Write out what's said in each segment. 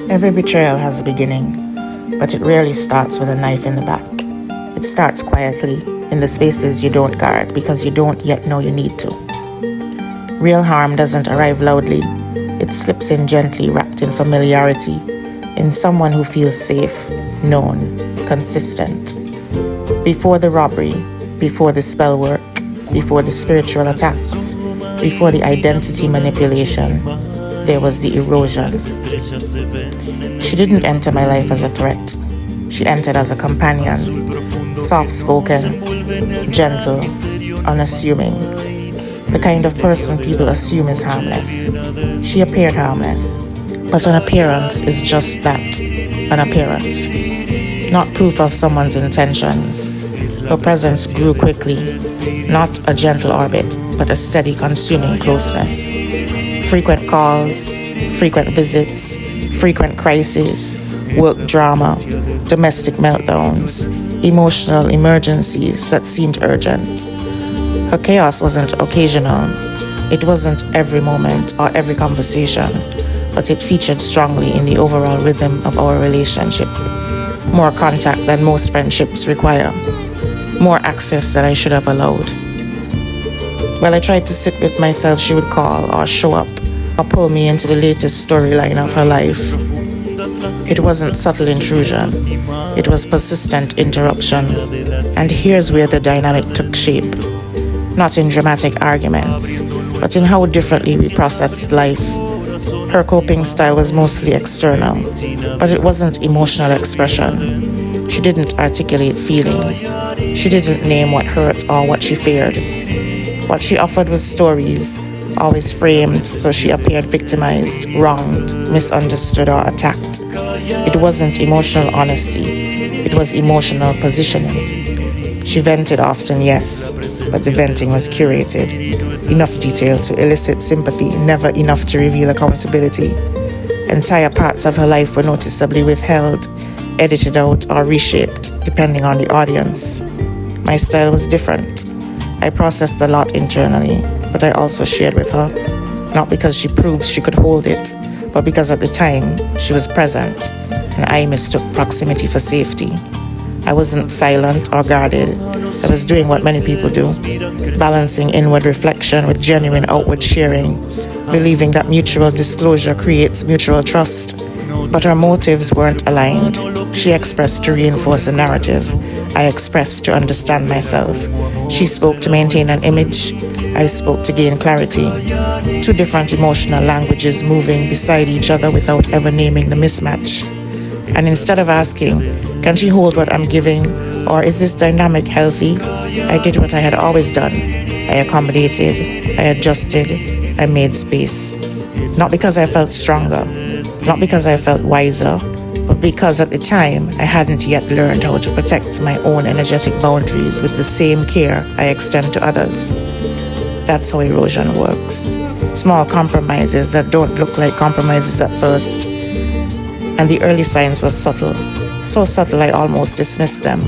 Every betrayal has a beginning, but it rarely starts with a knife in the back. It starts quietly, in the spaces you don't guard because you don't yet know you need to. Real harm doesn't arrive loudly. It slips in gently, wrapped in familiarity, in someone who feels safe, known, consistent. Before the robbery, before the spell work, before the spiritual attacks, before the identity manipulation, there was the erosion. She didn't enter my life as a threat. She entered as a companion, soft-spoken, gentle, unassuming, the kind of person people assume is harmless. She appeared harmless, but an appearance is just that, an appearance, not proof of someone's intentions. Her presence grew quickly, not a gentle orbit, but a steady consuming closeness. Frequent calls, frequent visits, frequent crises, work drama, domestic meltdowns, emotional emergencies that seemed urgent. Her chaos wasn't occasional. It wasn't every moment or every conversation, but it featured strongly in the overall rhythm of our relationship. More contact than most friendships require. More access than I should have allowed. While I tried to sit with myself, she would call or show up or pull me into the latest storyline of her life. It wasn't subtle intrusion. It was persistent interruption. And here's where the dynamic took shape. Not in dramatic arguments, but in how differently we processed life. Her coping style was mostly external, but it wasn't emotional expression. She didn't articulate feelings. She didn't name what hurt or what she feared. What she offered was stories, always framed so she appeared victimized, wronged, misunderstood, or attacked. It wasn't emotional honesty. It was emotional positioning. She vented often, yes, but the venting was curated. Enough detail to elicit sympathy, never enough to reveal accountability. Entire parts of her life were noticeably withheld, edited out, or reshaped, depending on the audience. My style was different. I processed a lot internally, but I also shared with her, not because she proved she could hold it, but because at the time she was present, and I mistook proximity for safety. I wasn't silent or guarded. I was doing what many people do, balancing inward reflection with genuine outward sharing, believing that mutual disclosure creates mutual trust. But our motives weren't aligned. She expressed to reinforce a narrative. I expressed to understand myself. She spoke to maintain an image. I spoke to gain clarity. Two different emotional languages moving beside each other without ever naming the mismatch. And instead of asking, can she hold what I'm giving, or is this dynamic healthy, I did what I had always done. I accommodated, I adjusted, I made space. Not because I felt stronger, not because I felt wiser, but because at the time I hadn't yet learned how to protect my own energetic boundaries with the same care I extend to others. That's how erosion works. Small compromises that don't look like compromises at first. And the early signs were subtle. So subtle I almost dismissed them.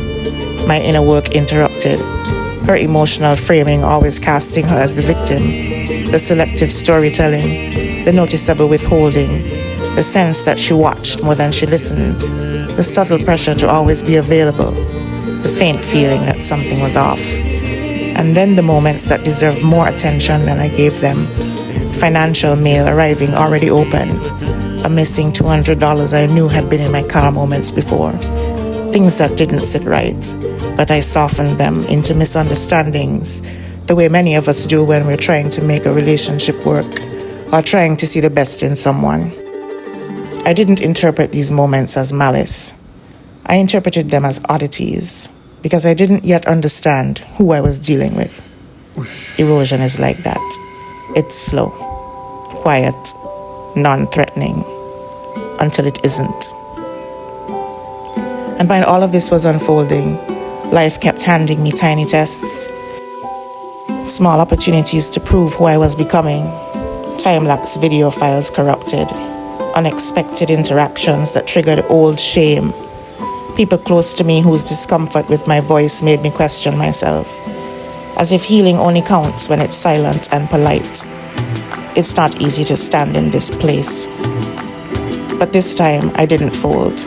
My inner work interrupted. Her emotional framing always casting her as the victim. The selective storytelling. The noticeable withholding. The sense that she watched more than she listened. The subtle pressure to always be available. The faint feeling that something was off. And then the moments that deserved more attention than I gave them. Financial mail arriving already opened. A missing $200 I knew had been in my car moments before. Things that didn't sit right, but I softened them into misunderstandings, the way many of us do when we're trying to make a relationship work or trying to see the best in someone. I didn't interpret these moments as malice. I interpreted them as oddities because I didn't yet understand who I was dealing with. Erosion is like that. It's slow, quiet, non-threatening, until it isn't. And while all of this was unfolding, life kept handing me tiny tests, small opportunities to prove who I was becoming, time-lapse video files corrupted, unexpected interactions that triggered old shame, people close to me whose discomfort with my voice made me question myself, as if healing only counts when it's silent and polite. It's not easy to stand in this place. But this time, I didn't fold.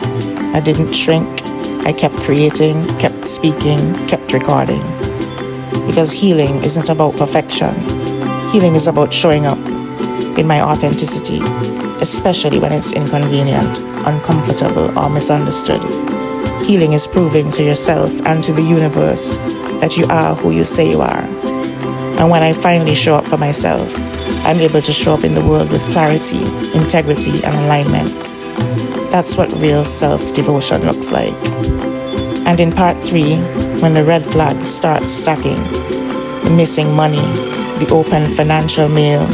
I didn't shrink. I kept creating, kept speaking, kept recording. Because healing isn't about perfection. Healing is about showing up in my authenticity, especially when it's inconvenient, uncomfortable, or misunderstood. Healing is proving to yourself and to the universe that you are who you say you are. And when I finally show up for myself, I'm able to show up in the world with clarity, integrity, and alignment. That's what real self-devotion looks like. And in part 3, when the red flags start stacking, the missing money, the open financial mail,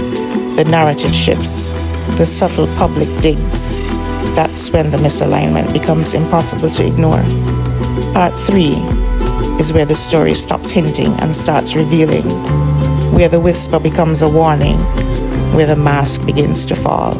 the narrative shifts, the subtle public digs, that's when the misalignment becomes impossible to ignore. Part 3 is where the story stops hinting and starts revealing, where the whisper becomes a warning, where the mask begins to fall.